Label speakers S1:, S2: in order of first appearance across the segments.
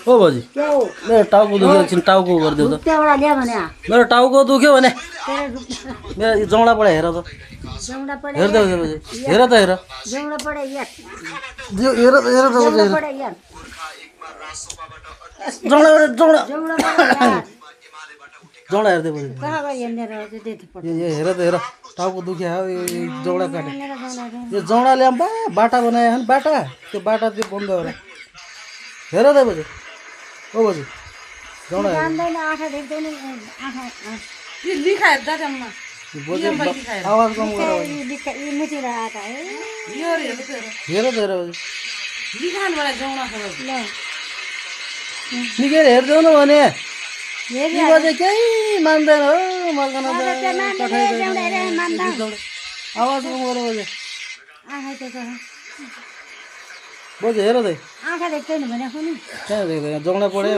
S1: ओ बाजी मेरो टाउको दुख्यो एकछिन टाउको गरिदियो त मेरो टाउको दुख्यो भने मेरो जौडा पढा हेर त हेर्दै बाजी हेर त हेर हेर त हेर त जौडा जौडा हेर्दै बाजी हेर त हेर टाउको दुख्यो जौडा काटे यो जौडा ल्याम्बा बाटा बनायो भने बाटा त्यो बाटा त्यो बन्द होला हेर त बाजी ओ बाजी जौडा आवाज कम गर हेर त हेर बाजी निकै हेर्दैौ न भने बाजे केही मान्दैन हो मर्कन आवाज कम गर बाजे बाजे हेर त कहाँ देख्दैन जौडा पढ्यो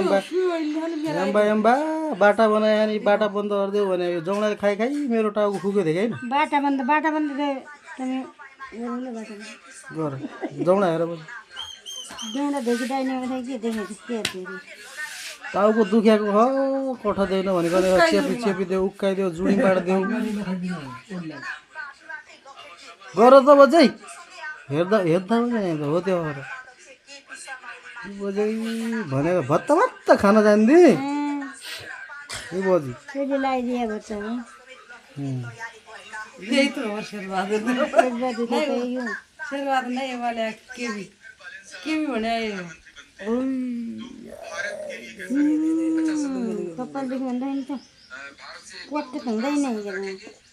S1: एम्बा एम्बा बाटा बनायो अनि बाटा बन्द गरिदियो भने जौडाले खाइ खाइ मेरो टाउको फुक्यो थियो होइन गर जौडा हेर बाजे टाउको दुखेको हो कोठा देऊ भनेको चेपी चेपिदेऊ उक्काइदेऊ जुडी बाँडिदेऊ गर त बजै हेर्दा हेर्दा हो त्यो बजै भनेको भत्ता भत्ता खान जान्दी बजी
S2: कपालदेखि भन्दा नि त पट्ट हुँदैन